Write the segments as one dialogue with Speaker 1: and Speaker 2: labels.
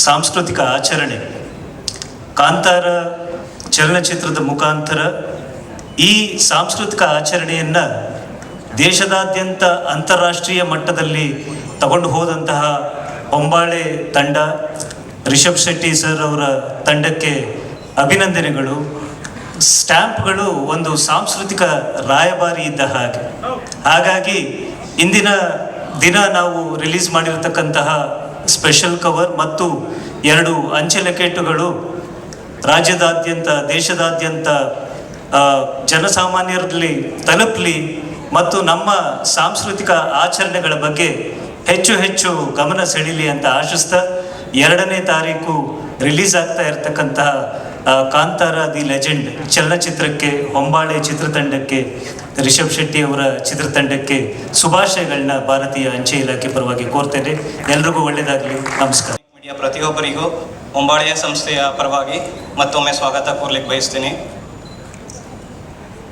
Speaker 1: ಸಾಂಸ್ಕೃತಿಕ ಆಚರಣೆ ಕಾಂತಾರ ಚಲನಚಿತ್ರದ ಮುಖಾಂತರ ಈ ಸಾಂಸ್ಕೃತಿಕ ಆಚರಣೆಯನ್ನು ದೇಶದಾದ್ಯಂತ ಅಂತಾರಾಷ್ಟ್ರೀಯ ಮಟ್ಟದಲ್ಲಿ ತಗೊಂಡು ಹೋದಂತಹ ಹೊಂಬಾಳೆ ತಂಡ, ರಿಷಬ್ ಶೆಟ್ಟಿ ಸರ್ ಅವರ ತಂಡಕ್ಕೆ ಅಭಿನಂದನೆಗಳು. ಸ್ಟ್ಯಾಂಪ್ಗಳು ಒಂದು ಸಾಂಸ್ಕೃತಿಕ ರಾಯಭಾರಿ ಇದ್ದ ಹಾಗಾಗಿ ಇಂದಿನ ದಿನ ನಾವು ರಿಲೀಸ್ ಮಾಡಿರತಕ್ಕಂತಹ ಸ್ಪೆಷಲ್ ಕವರ್ ಮತ್ತು 2 ಅಂಚೆ ಲಕೆಟುಗಳು ರಾಜ್ಯದಾದ್ಯಂತ ದೇಶದಾದ್ಯಂತ ಜನಸಾಮಾನ್ಯರಲ್ಲಿ ತಲುಪಲಿ ಮತ್ತು ನಮ್ಮ ಸಾಂಸ್ಕೃತಿಕ ಆಚರಣೆಗಳ ಬಗ್ಗೆ ಹೆಚ್ಚು ಹೆಚ್ಚು ಗಮನ ಸೆಳೀಲಿ ಅಂತ ಆಶಿಸ್ತಾ 2ನೇ ತಾರೀಕು ರಿಲೀಸ್ ಆಗ್ತಾ ಇರತಕ್ಕಂತಹ ಕಾಂತಾರ ದಿ ಲೆಜೆಂಡ್ ಚಲನಚಿತ್ರಕ್ಕೆ, ಹೊಂಬಾಳೆ ಚಿತ್ರತಂಡಕ್ಕೆ, ರಿಷಬ್ ಶೆಟ್ಟಿ ಅವರ ಚಿತ್ರತಂಡಕ್ಕೆ ಶುಭಾಶಯಗಳನ್ನ ಭಾರತೀಯ ಅಂಚೆ ಇಲಾಖೆ ಪರವಾಗಿ ಕೋರ್ತೇನೆ. ಎಲ್ರಿಗೂ ಒಳ್ಳೆಯದಾಗಲಿ. ನಮಸ್ಕಾರ.
Speaker 2: ಮೀಡಿಯಾ ಪ್ರತಿಯೊಬ್ಬರಿಗೂ ಹೊಂಬಾಳೆಯ ಸಂಸ್ಥೆಯ ಪರವಾಗಿ ಮತ್ತೊಮ್ಮೆ ಸ್ವಾಗತ ಕೋರ್ಲಿಕ್ಕೆ ಬಯಸ್ತೀನಿ.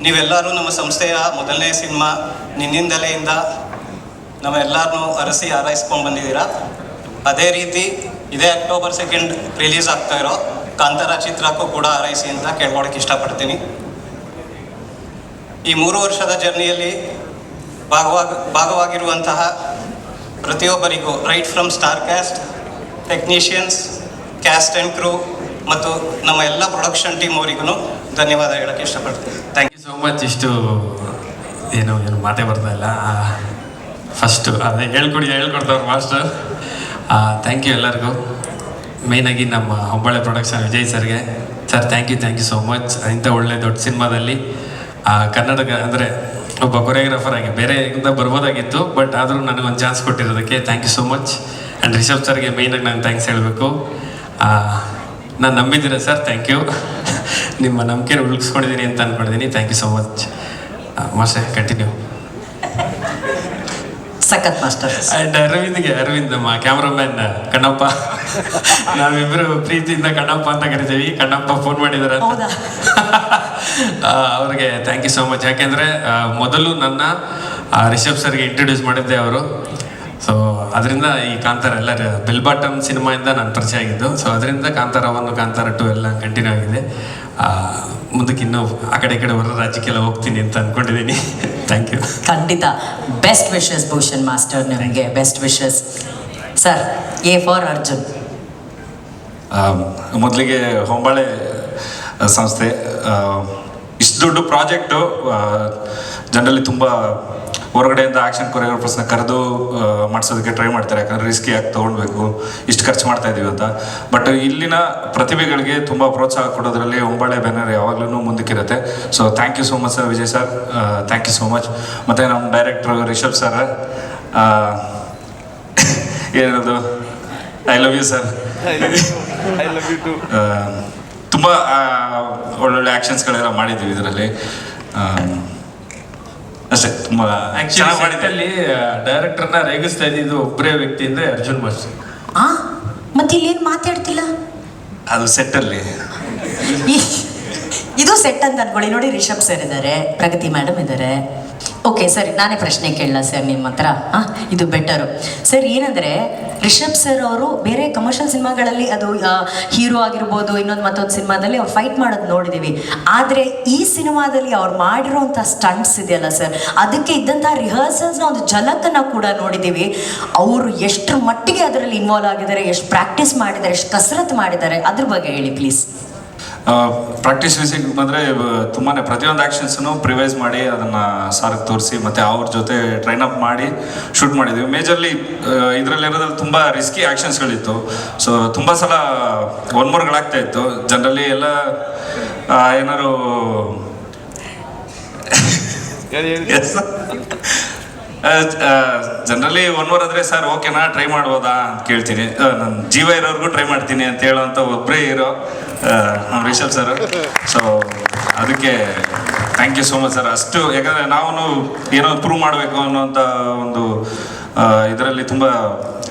Speaker 2: ನೀವೆಲ್ಲರೂ ನಮ್ಮ ಸಂಸ್ಥೆಯ ಮೊದಲನೇ ಸಿನಿಮಾ ನಿನ್ನಿಂದಲೆಯಿಂದ ನಾವೆಲ್ಲರನ್ನೂ ಅರಸಿ ಆರೈಸ್ಕೊಂಡು ಬಂದಿದ್ದೀರಾ. ಅದೇ ರೀತಿ ಇದೇ ಅಕ್ಟೋಬರ್ 2 ರಿಲೀಸ್ ಆಗ್ತಾ ಇರೋ ಕಾಂತಾರ ಚಿತ್ರಕ್ಕೂ ಕೂಡ ಆರೈಸಿ ಅಂತ ಕೇಳ್ಕೊಳಕ್ಕೆ ಇಷ್ಟಪಡ್ತೀನಿ. ಈ 3 ವರ್ಷದ ಜರ್ನಿಯಲ್ಲಿ ಭಾಗವಾಗಿರುವಂತಹ ಪ್ರತಿಯೊಬ್ಬರಿಗೂ right from star cast, technicians, cast and crew ಮತ್ತು ನಮ್ಮ ಎಲ್ಲ ಪ್ರೊಡಕ್ಷನ್ ಟೀಮ್ ಅವರಿಗೂ ಧನ್ಯವಾದ ಹೇಳೋಕ್ಕೆ ಇಷ್ಟಪಡ್ತೀನಿ.
Speaker 3: Thank you so much. ಇಷ್ಟು ಏನು ಮಾತೇ ಬರ್ತಾ ಇಲ್ಲ. ಫಸ್ಟು ಅದೇ ಹೇಳ್ಕೊಡ್ತವ್ರು ಮಾಸ್ಟರ್. ಥ್ಯಾಂಕ್ ಯು ಎಲ್ಲರಿಗೂ. ಮೇಯ್ನಾಗಿ ನಮ್ಮ ಹೊಂಬಾಳೆ ಪ್ರೊಡಕ್ಷನ್ ವಿಜಯ್ ಸರ್ಗೆ. Sir thank you so much. ಇಂಥ ಒಳ್ಳೆ ದೊಡ್ಡ ಸಿನಿಮಾದಲ್ಲಿ ಕನ್ನಡ ಅಂದರೆ ಒಬ್ಬ ಕೊರಿಯೋಗ್ರಾಫರ್ ಆಗಿ ಬೇರೆಯಿಂದ ಬರ್ಬೋದಾಗಿತ್ತು, ಬಟ್ ಆದರೂ ನನಗೊಂದು ಚಾನ್ಸ್ ಕೊಟ್ಟಿರೋದಕ್ಕೆ thank you so much. And Rishab ಸರ್ಗೆ ಮೇಯ್ನಾಗಿ ನಾನು ಥ್ಯಾಂಕ್ಸ್ ಹೇಳಬೇಕು. ನಾನು ನಂಬಿದ್ದೀರ ಸರ್, ಥ್ಯಾಂಕ್ ಯು. ನಿಮ್ಮ ನಂಬಿಕೆನ ಉಳಿಸ್ಕೊಂಡಿದ್ದೀನಿ ಅಂತ ಅಂದ್ಕೊಂಡಿದ್ದೀನಿ. Thank you so much master. Continue.
Speaker 4: ಸಖತ್ ಮಾಸ್ಟರ್.
Speaker 3: ಆ್ಯಂಡ್ ಅರವಿಂದ್ ನಮ್ಮ ಕ್ಯಾಮ್ರಾಮ್ಯಾನ್ ಕಣ್ಣಪ್ಪ, ನಾವಿಬ್ಬರು ಪ್ರೀತಿಯಿಂದ ಕಣ್ಣಪ್ಪ ಅಂತ ಕರಿತೀವಿ. ಕಣ್ಣಪ್ಪ ಫೋನ್ ಮಾಡಿದ್ದಾರೆ ಅಂತ. ಅವ್ರಿಗೆ ಥ್ಯಾಂಕ್ ಯು ಸೋ ಮಚ್. ಯಾಕೆಂದರೆ ಮೊದಲು ನನ್ನ ರಿಷಬ್ ಸರ್ಗೆ ಇಂಟ್ರೊಡ್ಯೂಸ್ ಮಾಡಿದ್ದೆ ಅವರು. ಸೊ ಅದರಿಂದ ಈ ಕಾಂತಾರ ಎಲ್ಲ ಬೆಲ್ ಬಾಟಮ್ ಸಿನಿಮಾಯಿಂದ ನಾನು ಪರಿಚಯ ಆಗಿದ್ದು. ಸೊ ಅದರಿಂದ ಕಾಂತಾರ 1, ಕಾಂತಾರ 2 ಎಲ್ಲ ಕಂಟಿನ್ಯೂ ಆಗಿದೆ. ಮುಂದಕ್ಕೆ ಇನ್ನೂ ಆ ಕಡೆ ಈ ಕಡೆ ಹೊರ ರಾಜ್ಯಕ್ಕೆಲ್ಲ ಹೋಗ್ತೀನಿ ಅಂತ ಅಂದ್ಕೊಂಡಿದ್ದೀನಿ. Thank you.
Speaker 4: ಖಂಡಿತ. ಬೆಸ್ಟ್ ವಿಶಸ್ ಭೂಷಣ್ ಮಾಸ್ಟರ್, ನಿಮಗೆ best wishes. Sir, A for Arjun.
Speaker 5: ಮೊದಲಿಗೆ ಹೊಂಬಾಳೆ ಸಂಸ್ಥೆ ಇಷ್ಟು ದೊಡ್ಡ ಪ್ರಾಜೆಕ್ಟು ಜನರಲ್ಲಿ ತುಂಬ ಹೊರಗಡೆಯಿಂದ ಆ್ಯಕ್ಷನ್ ಕೊರಿಯೋಗ್ರಾಫರ್ಸ್ನ ಕರೆದು ಮಾಡಿಸೋದಕ್ಕೆ ಟ್ರೈ ಮಾಡ್ತಾರೆ. ಯಾಕಂದರೆ ರಿಸ್ಕಿ ಆಗಿ ತೊಗೊಳ್ಬೇಕು, ಇಷ್ಟು ಖರ್ಚು ಮಾಡ್ತಾ ಇದ್ದೀವಿ ಅಂತ. ಬಟ್ ಇಲ್ಲಿನ ಪ್ರತಿಭೆಗಳಿಗೆ ತುಂಬ ಪ್ರೋತ್ಸಾಹ ಕೊಡೋದ್ರಲ್ಲಿ ಹೊಂಬಾಳೆ ಬ್ಯಾನರ್ ಯಾವಾಗಲೂ ಮುಂದಕ್ಕಿರುತ್ತೆ. So thank you so much sir, Vijay sir, thank you so much. ಮತ್ತು ನಮ್ಮ ಡೈರೆಕ್ಟ್ರು ರಿಷಬ್ ಸರ್, ಏನದು ಐ ಲವ್ ಯು ಸರ್. ತುಂಬ ಒಳ್ಳೊಳ್ಳೆ ಆ್ಯಕ್ಷನ್ಸ್ಗಳೆಲ್ಲ ಮಾಡಿದ್ದೀವಿ ಇದರಲ್ಲಿ. ಅಷ್ಟೇ, ತುಂಬ ಚೆನ್ನಾಗಿ ಮಾಡಿದ್ದಲ್ಲಿ.
Speaker 3: ಡೈರೆಕ್ಟರ್ನ ರೇಗಿಸ್ತಾ ಇದ್ದಿದ್ದು ಒಬ್ಬರೇ ವ್ಯಕ್ತಿ ಅಂದರೆ ಅರ್ಜುನ್ ಮಾಸ್ಟರ್.
Speaker 4: ಮತ್ತೆ ಇಲ್ಲೇನು ಮಾತಾಡ್ತಿಲ್ಲ?
Speaker 5: ಅದು ಸೆಟ್ಟಲ್ಲಿ
Speaker 4: ಇದು ಸೆಟ್ ಅಂತ ಅನ್ಕೊಳ್ಳಿ. ನೋಡಿ, ರಿಷಬ್ ಸರ್ ಇದ್ದಾರೆ, ಪ್ರಗತಿ ಮೇಡಮ್ ಇದ್ದಾರೆ. ಓಕೆ ಸರಿ, ನಾನೇ ಪ್ರಶ್ನೆ ಕೇಳಲ್ಲ ಸರ್ ನಿಮ್ಮ ಹತ್ರ. ಇದು ಬೆಟರು ಸರ್. ಏನಂದರೆ ರಿಷಬ್ ಸರ್ ಅವರು ಬೇರೆ ಕಮರ್ಷಿಯಲ್ ಸಿನಿಮಾಗಳಲ್ಲಿ ಅದು ಹೀರೋ ಆಗಿರ್ಬೋದು, ಇನ್ನೊಂದು ಮತ್ತೊಂದು ಸಿನಿಮಾದಲ್ಲಿ ಅವ್ರು ಫೈಟ್ ಮಾಡೋದು ನೋಡಿದ್ದೀವಿ. ಆದರೆ ಈ ಸಿನಿಮಾದಲ್ಲಿ ಅವ್ರು ಮಾಡಿರೋಂಥ ಸ್ಟಂಟ್ಸ್ ಇದೆಯಲ್ಲ ಸರ್, ಅದಕ್ಕೆ ಇದ್ದಂಥ ರಿಹರ್ಸಲ್ಸ್ನ ಒಂದು ಝಲಕನ್ನು ಕೂಡ ನೋಡಿದ್ದೀವಿ. ಅವರು ಎಷ್ಟರ ಮಟ್ಟಿಗೆ ಅದರಲ್ಲಿ ಇನ್ವಾಲ್ವ್ ಆಗಿದ್ದಾರೆ, ಎಷ್ಟು ಪ್ರಾಕ್ಟೀಸ್ ಮಾಡಿದ್ದಾರೆ, ಎಷ್ಟು ಕಸರತ್ತು ಮಾಡಿದ್ದಾರೆ, ಅದ್ರ ಬಗ್ಗೆ ಹೇಳಿ ಪ್ಲೀಸ್.
Speaker 5: ಪ್ರಾಕ್ಟೀಸ್ ವಿಷಯಕ್ಕೆ ಬಂದರೆ ತುಂಬಾ ಪ್ರತಿಯೊಂದು ಆ್ಯಕ್ಷನ್ಸನ್ನು ಪ್ರಿವೈಸ್ ಮಾಡಿ ಅದನ್ನು ಸಾರಿಗೆ ತೋರಿಸಿ ಮತ್ತು ಅವ್ರ ಜೊತೆ ಟ್ರೈನ್ ಅಪ್ ಮಾಡಿ ಶೂಟ್ ಮಾಡಿದ್ವಿ. ಮೇಜರ್ಲಿ ಇದರಲ್ಲಿರೋದ್ರಲ್ಲಿ ತುಂಬ ರಿಸ್ಕಿ ಆ್ಯಕ್ಷನ್ಸ್ಗಳಿತ್ತು. ಸೊ ತುಂಬ ಸಲ ಒನ್ಮೋರ್ಗಳಾಗ್ತಾ ಇತ್ತು. ಜನರಲಿ ಎಲ್ಲ ಏನಾದ್ರು ಜನರಲಿ 1 ಅವರ್ ಆದರೆ ಸರ್ ಓಕೆನಾ ಟ್ರೈ ಮಾಡ್ಬೋದಾ ಅಂತ ಕೇಳ್ತೀನಿ. ನಾನು ಜೀವ ಇರೋರ್ಗೂ ಟ್ರೈ ಮಾಡ್ತೀನಿ ಅಂತ ಹೇಳೋವಂಥ ಒಬ್ಬರೇ ಇರೋ ನಮ್ಮ ರಿಷಬ್ ಸರ್. ಸೊ ಅದಕ್ಕೆ thank you so much sir. ಅಷ್ಟು ಯಾಕಂದರೆ ನಾವು ಏನೋ ಪ್ರೂವ್ ಮಾಡಬೇಕು ಅನ್ನೋಂಥ ಒಂದು ಇದರಲ್ಲಿ ತುಂಬ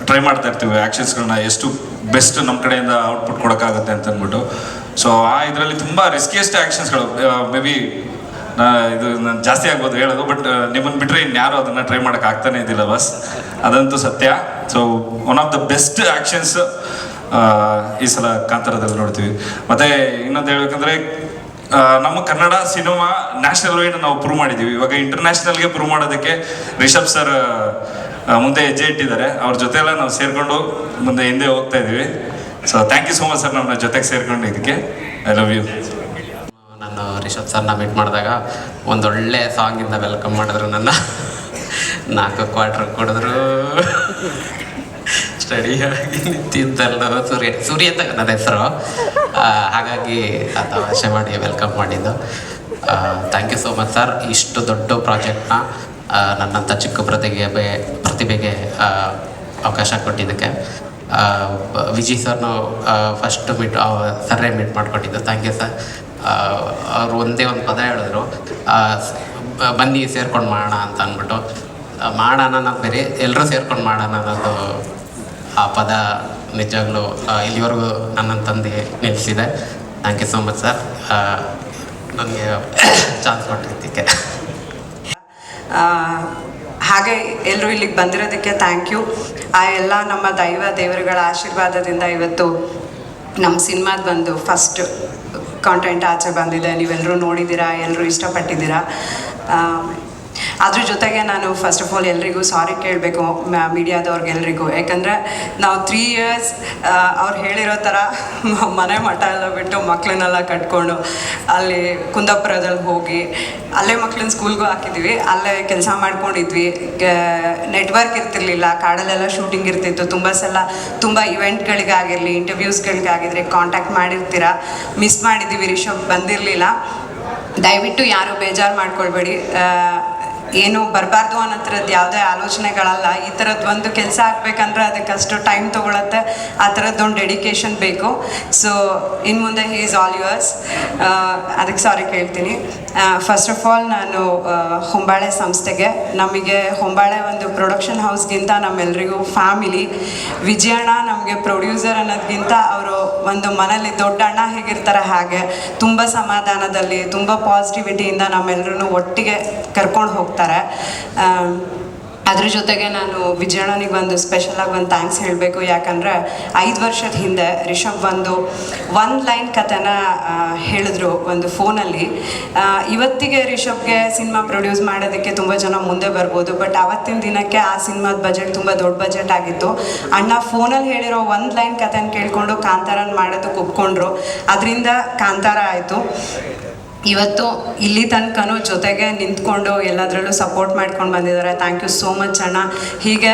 Speaker 5: ಟ್ರೈ ಮಾಡ್ತಾ ಇರ್ತೀವಿ. ಆ್ಯಕ್ಷನ್ಸ್ಗಳನ್ನ ಎಷ್ಟು ಬೆಸ್ಟ್ ನಮ್ಮ ಕಡೆಯಿಂದ ಔಟ್ಪುಟ್ ಕೊಡೋಕ್ಕಾಗುತ್ತೆ ಅಂತ ಅಂದ್ಬಿಟ್ಟು. ಸೊ ಇದರಲ್ಲಿ ತುಂಬ ರಿಸ್ಕಿಯೆಸ್ಟ್ ಆ್ಯಕ್ಷನ್ಸ್ಗಳು ಮೇ ಬಿ ಇದು ನಾನು ಜಾಸ್ತಿ ಆಗ್ಬೋದು ಹೇಳೋದು, ಬಟ್ ನಿಮ್ಮನ್ನು ಬಿಟ್ಟರೆ ಇನ್ಯಾರು ಅದನ್ನು ಟ್ರೈ ಮಾಡೋಕ್ಕೆ ಆಗ್ತಾನೆ ಇದ್ದಿಲ್ಲ ಬಸ್, ಅದಂತೂ ಸತ್ಯ. So one of the best actions ಈ ಸಲ ಕಾಂತಾರದಲ್ಲಿ ನೋಡ್ತೀವಿ. ಮತ್ತು ಇನ್ನೊಂದು ಹೇಳ್ಬೇಕಂದ್ರೆ ನಮ್ಮ ಕನ್ನಡ ಸಿನಿಮಾ ನ್ಯಾಷನಲ್ ವೈಡ್ ನಾವು ಪ್ರೂವ್ ಮಾಡಿದ್ದೀವಿ. ಇವಾಗ ಇಂಟರ್ನ್ಯಾಷನಲ್ಗೆ ಪ್ರೂವ್ ಮಾಡೋದಕ್ಕೆ ರಿಷಬ್ ಸರ್ ಮುಂದೆ ಹೆಜ್ಜೆ ಇಟ್ಟಿದ್ದಾರೆ. ಅವ್ರ ಜೊತೆ ಎಲ್ಲ ನಾವು ಸೇರಿಕೊಂಡು ಮುಂದೆ ಹಿಂದೆ ಹೋಗ್ತಾ ಇದ್ದೀವಿ. So thank you so much sir, ನಮ್ಮ ಜೊತೆಗೆ ಸೇರ್ಕೊಂಡು ಇದಕ್ಕೆ. I love you.
Speaker 3: ನಾನು ರಿಷಬ್ ಸರ್ನ ಮೀಟ್ ಮಾಡಿದಾಗ ಒಂದೊಳ್ಳೆ ಸಾಂಗಿಂದ ವೆಲ್ಕಮ್ ಮಾಡಿದ್ರು. ನನ್ನ 4 ಕ್ವಾರ್ಟರ್ ಕೊಡಿದ್ರು, ಸ್ಟಡಿಯಾಗಿ ನಿಂತಿದ್ದಲ್ಲ. ಸೂರ್ಯ ಅಂತ ನನ್ನ ಹೆಸರು, ಹಾಗಾಗಿ ತಮಾಷೆ ಮಾಡಿ ವೆಲ್ಕಮ್ ಮಾಡಿದ್ದು. Thank you so much sir. ಇಷ್ಟು ದೊಡ್ಡ ಪ್ರಾಜೆಕ್ಟ್ನ ನನ್ನಂಥ ಚಿಕ್ಕ ಪ್ರತಿಭೆಗೆ ಅವಕಾಶ ಕೊಟ್ಟಿದ್ದಕ್ಕೆ. ವಿಜಯ್ ಸರ್ನು ಫಸ್ಟ್ ಸರ್ರೇ ಮೀಟ್ ಮಾಡಿಕೊಟ್ಟಿದ್ದು. Thank you sir. ಅವರು ಒಂದೇ ಒಂದು ಪದ ಹೇಳಿದ್ರು, ಬನ್ನಿ ಸೇರ್ಕೊಂಡು ಮಾಡೋಣ ಅಂತ ಅಂದ್ಬಿಟ್ಟು. ಮಾಡೋಣ ಅನ್ನೋದು ಬೇರೆ, ಎಲ್ಲರೂ ಸೇರ್ಕೊಂಡು ಮಾಡೋಣ ಅನ್ನೋದು ಆ ಪದ ನಿಜವಾಗ್ಲೂ ಇಲ್ಲಿವರೆಗೂ ನನ್ನ ತಂದೆ ನಿಲ್ಲಿಸಿದೆ. Thank you so much sir, ನನಗೆ ಚಾನ್ಸ್ ಕೊಟ್ಟಿದ್ದಕ್ಕೆ.
Speaker 6: ಹಾಗೆ ಎಲ್ಲರೂ ಇಲ್ಲಿಗೆ ಬಂದಿರೋದಕ್ಕೆ ಥ್ಯಾಂಕ್ ಯು. ಆ ಎಲ್ಲ ನಮ್ಮ ದೇವರುಗಳ ಆಶೀರ್ವಾದದಿಂದ ಇವತ್ತು ನಮ್ಮ ಸಿನಿಮಾದ ಬಂದು ಫಸ್ಟ್ ಕಾಂಟೆಂಟ್ ಆಚೆ ಬಂದಿದೆ. ನೀವೆಲ್ಲರೂ ನೋಡಿದ್ದೀರಾ, ಎಲ್ಲರೂ ಇಷ್ಟಪಟ್ಟಿದ್ದೀರಾ. ಅದ್ರ ಜೊತೆಗೆ ನಾನು ಫಸ್ಟ್ ಆಫ್ ಆಲ್ ಎಲ್ರಿಗೂ ಸಾರಿ ಕೇಳಬೇಕು, ಮೀಡಿಯಾದವ್ರಿಗೆಲ್ರಿಗೂ. ಯಾಕಂದರೆ ನಾವು 3 years ಅವ್ರು ಹೇಳಿರೋ ಥರ ಮನೆ ಮಠ ಎಲ್ಲ ಬಿಟ್ಟು ಮಕ್ಕಳನ್ನೆಲ್ಲ ಕಟ್ಕೊಂಡು ಅಲ್ಲಿ ಕುಂದಾಪುರದಲ್ಲಿ ಹೋಗಿ ಅಲ್ಲೇ ಮಕ್ಳನ್ನ ಸ್ಕೂಲ್ಗೂ ಹಾಕಿದ್ವಿ, ಅಲ್ಲೇ ಕೆಲಸ ಮಾಡ್ಕೊಂಡಿದ್ವಿ. ನೆಟ್ವರ್ಕ್ ಇರ್ತಿರ್ಲಿಲ್ಲ, ಕಾಡಲ್ಲೆಲ್ಲ ಶೂಟಿಂಗ್ ಇರ್ತಿತ್ತು. ತುಂಬ ಇವೆಂಟ್ಗಳಿಗಾಗಿರಲಿ, ಇಂಟರ್ವ್ಯೂಸ್ಗಳಿಗಾಗಿದ್ರೆ ಕಾಂಟ್ಯಾಕ್ಟ್ ಮಾಡಿರ್ತೀರ. ಮಿಸ್ ಮಾಡಿದ್ದೀವಿ, ರಿಷಬ್ ಬಂದಿರಲಿಲ್ಲ. ದಯವಿಟ್ಟು ಯಾರು ಬೇಜಾರು ಮಾಡ್ಕೊಳ್ಬೇಡಿ. ಏನು ಬರಬಾರ್ದು ಅನ್ನೋ ಥರದ್ದು ಯಾವುದೇ ಆಲೋಚನೆಗಳಲ್ಲ. ಈ ಥರದ್ದು ಒಂದು ಕೆಲಸ ಆಗಬೇಕಂದ್ರೆ ಅದಕ್ಕಷ್ಟು ಟೈಮ್ ತೊಗೊಳತ್ತೆ, ಆ ಥರದ್ದೊಂದು ಡೆಡಿಕೇಶನ್ ಬೇಕು. ಸೊ ಇನ್ನು ಮುಂದೆ ಹಿ ಈಸ್ ಆಲ್ ಯುವರ್ಸ್. ಅದಕ್ಕೆ ಸಾರಿ ಕೇಳ್ತೀನಿ. ಫಸ್ಟ್ ಆಫ್ ಆಲ್ ನಾನು ಹೊಂಬಾಳೆ ಸಂಸ್ಥೆಗೆ, ನಮಗೆ ಹೊಂಬಾಳೆ ಒಂದು ಪ್ರೊಡಕ್ಷನ್ ಹೌಸ್ಗಿಂತ ನಮ್ಮೆಲ್ಲರಿಗೂ ಫ್ಯಾಮಿಲಿ. ವಿಜಯಣ್ಣ ನಮಗೆ ಪ್ರೊಡ್ಯೂಸರ್ ಅನ್ನೋದಕ್ಕಿಂತ ಅವರು ಒಂದು ಮನೇಲಿ ದೊಡ್ಡ ಅಣ್ಣ ಹೇಗಿರ್ತಾರೆ ಹಾಗೆ ತುಂಬ ಸಮಾಧಾನದಲ್ಲಿ, ತುಂಬ ಪಾಸಿಟಿವಿಟಿಯಿಂದ ನಮ್ಮೆಲ್ಲರೂ ಒಟ್ಟಿಗೆ ಕರ್ಕೊಂಡು ಹೋಗ್ತಾರೆ. ಅದ್ರ ಜೊತೆಗೆ ನಾನು ವಿಜಯಣ್ಣನಿಗೆ ಒಂದು ಸ್ಪೆಷಲಾಗಿ ಒಂದು ಥ್ಯಾಂಕ್ಸ್ ಹೇಳಬೇಕು. ಯಾಕಂದರೆ 5 ವರ್ಷದ ಹಿಂದೆ ರಿಷಬ್ ಒಂದು ಲೈನ್ ಕಥೆನ ಹೇಳಿದ್ರು ಒಂದು ಫೋನಲ್ಲಿ. ಇವತ್ತಿಗೆ ರಿಷಬ್ಗೆ ಸಿನಿಮಾ ಪ್ರೊಡ್ಯೂಸ್ ಮಾಡೋದಕ್ಕೆ ತುಂಬ ಜನ ಮುಂದೆ ಬರ್ಬೋದು, ಬಟ್ ಆವತ್ತಿನ ದಿನಕ್ಕೆ ಆ ಸಿನಿಮಾದ ಬಜೆಟ್ ತುಂಬ ದೊಡ್ಡ ಬಜೆಟ್ ಆಗಿತ್ತು. ಅಣ್ಣ ಫೋನಲ್ಲಿ ಹೇಳಿರೋ 1 ಲೈನ್ ಕಥೆನ ಕೇಳಿಕೊಂಡು ಕಾಂತಾರನ ಮಾಡೋದಕ್ಕೆ ಒಪ್ಕೊಂಡ್ರು. ಅದರಿಂದ ಕಾಂತಾರ ಆಯಿತು. ಇವತ್ತು ಇಲ್ಲಿ ತನಕನೂ ಜೊತೆಗೆ ನಿಂತ್ಕೊಂಡು ಎಲ್ಲದರಲ್ಲೂ ಸಪೋರ್ಟ್ ಮಾಡ್ಕೊಂಡು ಬಂದಿದ್ದಾರೆ. ಥ್ಯಾಂಕ್ ಯು ಸೋ ಮಚ್ ಅಣ್ಣ. ಹೀಗೆ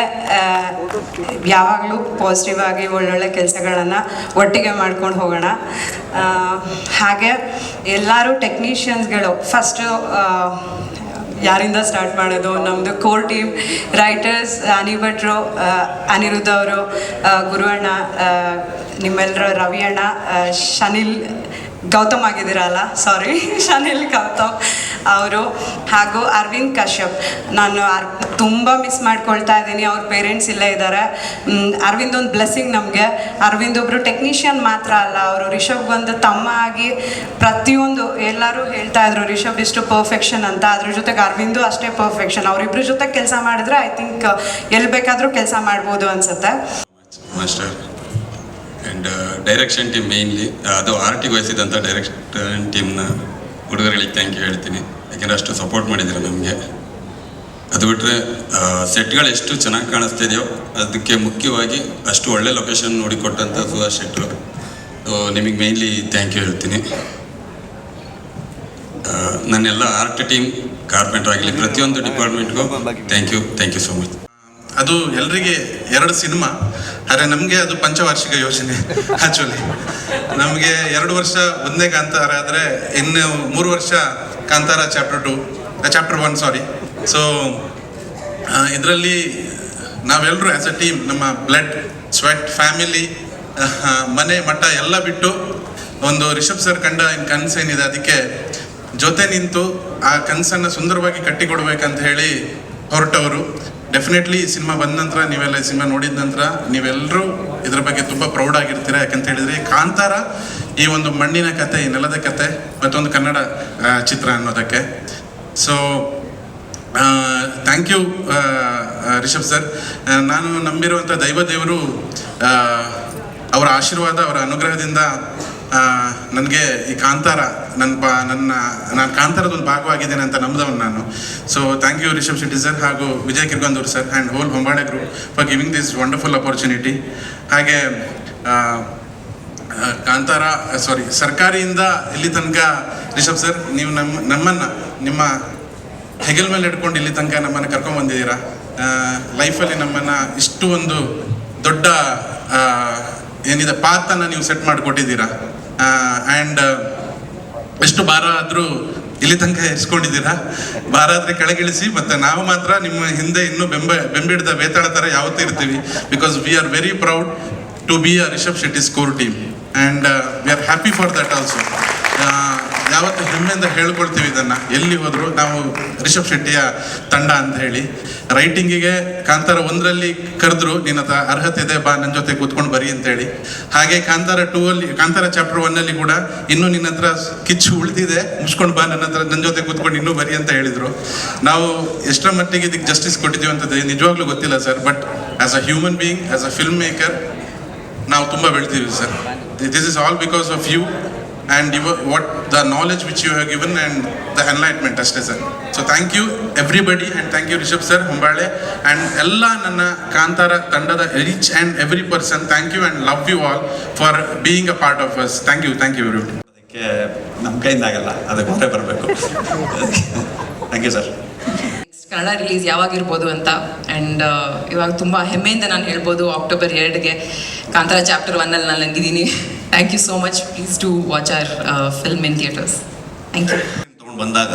Speaker 6: ಯಾವಾಗಲೂ ಪಾಸಿಟಿವ್ ಆಗಿ ಒಳ್ಳೊಳ್ಳೆ ಕೆಲಸಗಳನ್ನು ಒಟ್ಟಿಗೆ ಮಾಡ್ಕೊಂಡು ಹೋಗೋಣ. ಹಾಗೆ ಎಲ್ಲರೂ ಟೆಕ್ನಿಷಿಯನ್ಸ್ಗಳು ಫಸ್ಟು ಯಾರಿಂದ ಸ್ಟಾರ್ಟ್ ಮಾಡೋದು? ನಮ್ಮದು ಕೋರ್ ಟೀಮ್ ರೈಟರ್ಸ್ ಅನಿ ಭಟ್ರು, ಅನಿರುದ್ಧ ಅವರು, ಗುರು ಅಣ್ಣ, ನಿಮ್ಮೆಲ್ಲರ ರವಿ ಅಣ್ಣ, ಶನಿಲ್ ಗೌತಮ್ ಆಗಿದ್ದೀರಲ್ಲ, ಸಾರಿ ಶನಿಲ್ ಗೌತಮ್ ಅವರು, ಹಾಗೂ ಅರವಿಂದ್ ಕಶ್ಯಪ್. ನಾನು ತುಂಬ ಮಿಸ್ ಮಾಡ್ಕೊಳ್ತಾ ಇದ್ದೀನಿ. ಅವ್ರ ಪೇರೆಂಟ್ಸ್ ಇಲ್ಲೇ ಇದ್ದಾರೆ. ಅರವಿಂದ್ ಒಂದು ಬ್ಲೆಸ್ಸಿಂಗ್ ನಮಗೆ. ಅರವಿಂದ್ ಒಬ್ಬರು ಟೆಕ್ನಿಷಿಯನ್ ಮಾತ್ರ ಅಲ್ಲ, ಅವರು ರಿಷಬ್ ಒಂದು ತಮ್ಮ ಆಗಿ ಪ್ರತಿಯೊಂದು ಎಲ್ಲರೂ ಹೇಳ್ತಾ ಇದ್ರು ರಿಷಬ್ ಇಷ್ಟು ಪರ್ಫೆಕ್ಷನ್ ಅಂತ. ಅದ್ರ ಜೊತೆಗೆ ಅರವಿಂದು ಅಷ್ಟೇ ಪರ್ಫೆಕ್ಷನ್. ಅವರಿಬ್ಬರ ಜೊತೆ ಕೆಲಸ ಮಾಡಿದ್ರೆ ಐ ಥಿಂಕ್ ಎಲ್ಲಿ ಬೇಕಾದರೂ ಕೆಲಸ ಮಾಡ್ಬೋದು ಅನಿಸುತ್ತೆ.
Speaker 7: Master and direction team mainly, ಅದು ಆರ್ಟಿಗೆ ವಹಿಸಿದಂಥ ಡೈರೆಕ್ಷನ್ ಟೀಮ್ನ ಹುಡುಗರುಗಳಿಗೆ ಥ್ಯಾಂಕ್ ಯು ಹೇಳ್ತೀನಿ. ಯಾಕೆಂದರೆ ಅಷ್ಟು ಸಪೋರ್ಟ್ ಮಾಡಿದ್ದೀರ ನಮಗೆ. ಅದು ಬಿಟ್ಟರೆ ಸೆಟ್ಗಳು ಎಷ್ಟು ಚೆನ್ನಾಗಿ ಕಾಣಿಸ್ತಿದೆಯೋ ಅದಕ್ಕೆ ಮುಖ್ಯವಾಗಿ ಅಷ್ಟು ಒಳ್ಳೆ ಲೊಕೇಶನ್ ನೋಡಿಕೊಟ್ಟಂಥ ಸುಹಾಸ್ ಶೆಟ್ಟರು, ನಿಮಗೆ ಮೇಯ್ನ್ಲಿ ಥ್ಯಾಂಕ್ ಯು ಹೇಳ್ತೀನಿ. ನನ್ನೆಲ್ಲ ಆರ್ಟ್ ಟೀಮ್, ಕಾರ್ಪೆಂಟರ್ ಆಗಲಿ ಪ್ರತಿಯೊಂದು ಡಿಪಾರ್ಟ್ಮೆಂಟ್ಗೂ ಥ್ಯಾಂಕ್ ಯು ಸೋ ಮಚ್.
Speaker 8: ಅದು ಎಲ್ರಿಗೆ 2 ಸಿನಿಮಾ, ಆದರೆ ನಮಗೆ ಅದು ಪಂಚವಾರ್ಷಿಕ ಯೋಜನೆ. ಆ್ಯಕ್ಚುಲಿ ನಮಗೆ 2 ವರ್ಷ ಒಂದೇ ಕಾಂತಾರ ಆದರೆ ಇನ್ನು 3 ವರ್ಷ ಕಾಂತಾರ ಚಾಪ್ಟರ್ 1 ಸಾರಿ. ಸೊ ಇದರಲ್ಲಿ ನಾವೆಲ್ಲರೂ ಆ್ಯಸ್ ಅ ಟೀಮ್ ನಮ್ಮ ಬ್ಲಡ್ ಸ್ವೆಟ್ ಫ್ಯಾಮಿಲಿ ಮನೆ ಮಠ ಎಲ್ಲ ಬಿಟ್ಟು ಒಂದು ರಿಷಬ್ ಸರ್ ಕಂಡ ಕನಸೇನಿದೆ ಅದಕ್ಕೆ ಜೊತೆ ನಿಂತು ಆ ಕನಸನ್ನು ಸುಂದರವಾಗಿ ಕಟ್ಟಿಕೊಡ್ಬೇಕಂತ ಹೇಳಿ ಹೊರಟವರು. ಡೆಫಿನೆಟ್ಲಿ ಸಿನಿಮಾ ಬಂದ ನಂತರ, ನೀವೆಲ್ಲ ಸಿನಿಮಾ ನೋಡಿದ ನಂತರ ನೀವೆಲ್ಲರೂ ಇದ್ರ ಬಗ್ಗೆ ತುಂಬ ಪ್ರೌಡ್ ಆಗಿರ್ತೀರ. ಯಾಕಂತ ಹೇಳಿದರೆ ಕಾಂತಾರ ಈ ಒಂದು ಮಣ್ಣಿನ ಕತೆ, ಈ ನೆಲದ ಕತೆ ಮತ್ತೊಂದು ಕನ್ನಡ ಚಿತ್ರ ಅನ್ನೋದಕ್ಕೆ. So thank you Rishab sir. ನಾನು ನಂಬಿರುವಂಥ ದೇವರು ಅವರ ಆಶೀರ್ವಾದ, ಅವರ ಅನುಗ್ರಹದಿಂದ ನನಗೆ ಈ ಕಾಂತಾರ ನಾನು ಕಾಂತಾರದ ಒಂದು ಭಾಗವಾಗಿದ್ದೇನೆ ಅಂತ ನಂಬಿದವನು ನಾನು. So thank you Rishab Shetty sir ಹಾಗೂ Vijay Kiragandur sir and whole Hombale group for giving this wonderful opportunity. ಹಾಗೆ ಸರ್ಕಾರಿಯಿಂದ ಇಲ್ಲಿ ತನಕ ರಿಷಬ್ ಸರ್ ನೀವು ನಮ್ಮನ್ನು ನಿಮ್ಮ ಹೆಗಲ್ ಮೇಲೆ ಇಟ್ಕೊಂಡು ಇಲ್ಲಿ ತನಕ ನಮ್ಮನ್ನು ಕರ್ಕೊಂಡ್ಬಂದಿದ್ದೀರಾ. ಲೈಫಲ್ಲಿ ನಮ್ಮನ್ನು ಇಷ್ಟು ಒಂದು ದೊಡ್ಡ ಏನಿದೆ ಪಾತನ್ನು ನೀವು ಸೆಟ್ ಮಾಡಿಕೊಟ್ಟಿದ್ದೀರಾ. ಆ್ಯಂಡ್ ಎಷ್ಟು ಭಾರ ಆದರೂ ಇಲ್ಲಿ ತನಕ ಇರಿಸ್ಕೊಂಡಿದ್ದೀರಾ. ಭಾರ ಆದರೆ ಕೆಳಗಿಳಿಸಿ, ಮತ್ತು ನಾವು ಮಾತ್ರ ನಿಮ್ಮ ಹಿಂದೆ ಇನ್ನೂ ಬೆಂಬಿಡಿದ ಬೇತಾಳ ಥರ ಯಾವತ್ತೂ ಇರ್ತೀವಿ. Because we are very proud to be a Rishab Shetty's core team and we are happy for that also. ಯಾವತ್ತು ಹೆಮ್ಮೆಯಿಂದ ಹೇಳ್ಕೊಳ್ತೀವಿ ಇದನ್ನು, ಎಲ್ಲಿ ಹೋದರೂ ನಾವು ರಿಷಬ್ ಶೆಟ್ಟಿಯ ತಂಡ ಅಂತ ಹೇಳಿ. ರೈಟಿಂಗಿಗೆ ಕಾಂತಾರ 1ರಲ್ಲಿ ಕರೆದ್ರು, ನಿನ್ನ ಹತ್ರ ಅರ್ಹತೆ ಇದೆ, ಬಾ ನನ್ನ ಜೊತೆ ಕೂತ್ಕೊಂಡು ಬರಿ ಅಂತೇಳಿ. ಹಾಗೆ ಕಾಂತಾರ 2ಅಲ್ಲಿ, ಕಾಂತಾರ ಚಾಪ್ಟರ್ 1ಅಲ್ಲಿ ಕೂಡ ಇನ್ನೂ ನಿನ್ನ ಹತ್ರ ಕಿಚ್ಚು ಉಳಿದಿದೆ, ಮುಗಿಸ್ಕೊಂಡು ಬಾ ನನ್ನ ಜೊತೆ ಕೂತ್ಕೊಂಡು ಇನ್ನೂ ಬರಿ ಅಂತ ಹೇಳಿದರು. ನಾವು ಎಷ್ಟರ ಮಟ್ಟಿಗೆ ಇದಕ್ಕೆ ಜಸ್ಟಿಸ್ ಕೊಟ್ಟಿದ್ದೀವಿ ಅಂತ ನಿಜವಾಗ್ಲೂ ಗೊತ್ತಿಲ್ಲ sir. But as a human being, as a film maker ನಾವು ತುಂಬ ಬೆಳ್ತೀವಿ sir. This is all because of you and what the knowledge which you have given and the enlightenment ಅಷ್ಟೇ sir. So thank you everybody and thank you Rishab sir, Hombale and ಎಲ್ಲ ನನ್ನ ಕಾಂತಾರ ತಂಡದ each and every person. Thank you and love you all for being a part of us. Thank you everybody.
Speaker 9: ಅದಕ್ಕೆ ನಮ್ಮ ಕೈಯಿಂದ ಆಗಲ್ಲ, ಅದಕ್ಕೆ ಹೊರಗೆ ಬರಬೇಕು. Thank you sir.
Speaker 10: Kannada release ಯಾವಾಗಿರ್ಬೋದು ಅಂತ. ಆ್ಯಂಡ್ ಇವಾಗ ತುಂಬ ಹೆಮ್ಮೆಯಿಂದ ನಾನು ಹೇಳ್ಬೋದು, ಅಕ್ಟೋಬರ್ 2ಗೆ ಕಾಂತಾರ ಚಾಪ್ಟರ್ 1ಅಲ್ಲಿ ನಾನು ನಂಗಿದ್ದೀನಿ. Thank you so much. Please to watch our film in theatres. Thank you.
Speaker 9: ತೊಗೊಂಡು ಬಂದಾಗ